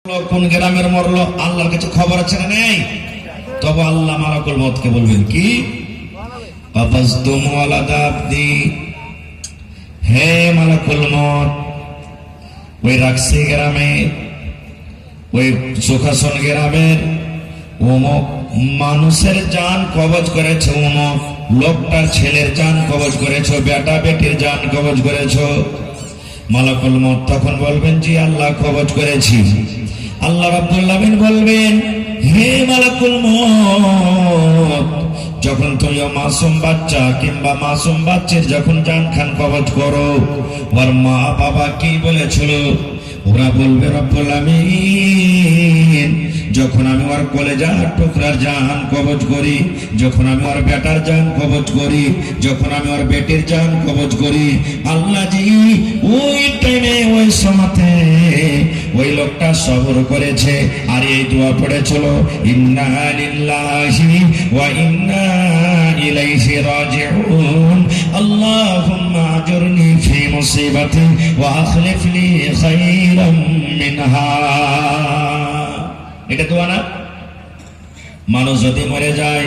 কোন গ্রামের মরলো আল্লাহর কাছে খবর আছে না নেই? তবে আল্লাহ মালাকুল মউতকে বলবেন কি, আফাসতুমু আলা দাবদি, হে মালাকুল মউত, ওই রাকসি গ্রামে, ওই সুখাসন গ্রামের অমুক মানুষের জান কবজ করেছো, অমুক লোকটার ছেলের জান কবজ করেছো, বেটা বেটির জান কবজ করেছো। মালাকুল মউত তখন বলবেন, জি আল্লাহ কবজ করেছি। আল্লাহ রাব্বুল আলামিন বলবেন, হে মালাকুল মউত, যখন তুমি মাসুম বাচ্চা কিংবা মাসুম বাচ্চার যখন জান খান কবজ করো, ওর মা বাবা কি বলেছিল? ওরা বলবে, রব্বুল আমিন, যখন আমি ওর কলেজার টুকরার জান কবজ করি, যখন আমি ওর বেটার জান কবজ করি, যখন আমি ওর বেটির জান কবজ করি, আল্লাহ জি ওই টাইমে ওই সময়তে ওই লোকটা সবর করেছে আর এই দোয়া পড়েছিল, ইন্না লিল্লাহি ওয়া ইন্না ইলাইহি রাজিউন, আল্লাহুম্মা আজুরনি ফি মুসিবাতি ওয়া আখলিফ লি খায়রাম মিনহা। এটা দোয়া না? মানুষ যদি মরে যায়,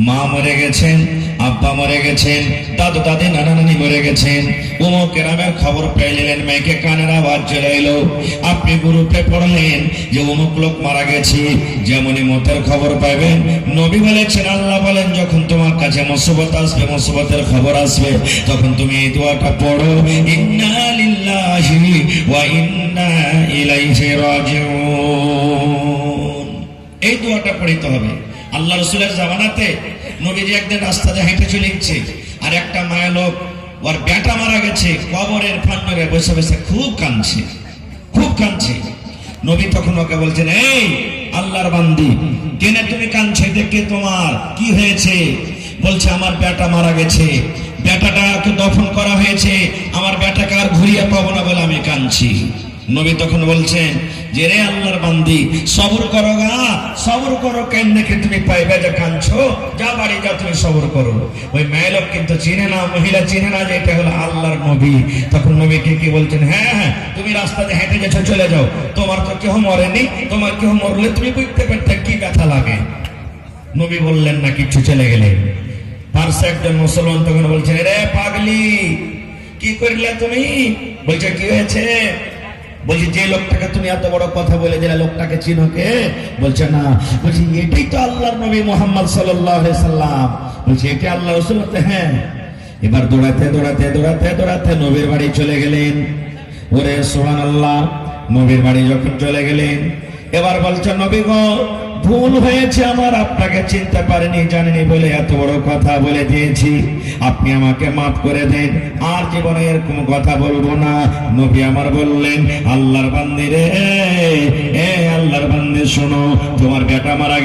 মা মরে গেছেন, আব্বা মরে গেছেন, দাদু দাদি নানা নানি মরে গেছেন, অমুক গ্রামের খবর পেলেন, মেয়েকে কানের আওয়াজ চলে এলো, আপনি গ্রুপে পড়লেন যে অমুক লোক মারা গেছে, যেমনই মতের খবর পাবেন, নবী বলেছেন, আল্লাহ বলেন, যখন তোমার কাছে মুসিবত আসবে, মুসিবতের খবর আসবে, তখন তুমি এই দোয়াটা পড়ো, ইন্না লিল্লাহি ওয়া ইন্না ইলাইহি রাজিউন। এই দোয়াটা পড়তে হবে। আল্লাহ রাসূলের জামানাতে নবীজি একদিন রাস্তাতে হেঁটে চলেছে, আর একটা মায়া লোক, ওর বেটা মারা গেছে, কবরের ফান্ডরে বসে বসে খুব কাঁদছে, খুব কাঁদছে। নবী তখন ওকে বলছেন, এই আল্লাহর বান্দি, কেন তুমি কাঁদছো? দেখে তোমার কি হয়েছে? বলছে, আমার বেটা মারা গেছে, বেটাটাকে দফন করা হয়েছে, আমার বেটাকে আর ঘুরিয়ে পাবো না বলে আমি কাঁদছি। নবী তখন বলছেন যে, রে আল্লাহর বান্দি, সবর করো গা, সবর করো, কেন দেখে তুমি পাইবে যে কাঁদছো, যা বাড়ি যা, তুমি সবর করো। ওই মেয়ে লোক কিন্তু চিনে না, মহিলা চিনে না যে এটা হলো আল্লাহর নবী। তখন নবীকে কি বলছেন, হ্যাঁ হ্যাঁ, তুমি রাস্তাতে হেঁটে গেছো, চলে যাও, তোমার তো কেউ মরেনি, তোমার কেউ মরলে তুমি বুঝতে পারতে কি ব্যথা লাগে। নবী বললেন না কিচ্ছু, চলে গেলেন। পার্শ্বে একজন মুসলমান তখন বলছেন, রে পাগলি, কি করলে তুমি? বলছে, কি হয়েছে? বলছি, যে লোকটাকে তুমি এত বড় কথা বলে দিলে, লোকটাকে চিনো কে? বলছে, না। বলছি, এটাই তো আল্লাহর নবী মুহাম্মদ সাল্লাল্লাহু আলাইহি সাল্লাম। বলছি, এটা আল্লাহ রাসূল? হ্যাঁ। এবার দৌড়াতে দৌড়াতে দৌড়াতে দৌড়াতে নবীর বাড়ি চলে গেলেন। ওরে সুবহানাল্লাহ, নবীর বাড়ি যখন চলে গেলেন, এবার বলছে, নবী গো, ভুল হয়েছে আমার, আপনাকে চিনতে পারিনি, জানিনি বলে এত বড় কথা বলে দিয়েছি, আপনি আমাকে মাফ করে দেন, আর জীবনে এরকম কথা বলবো না। নবী আমার বললেন, আল্লাহর বান্দি রে, আল্লাহর বান্দি শোনো, তোমার বেটা মারা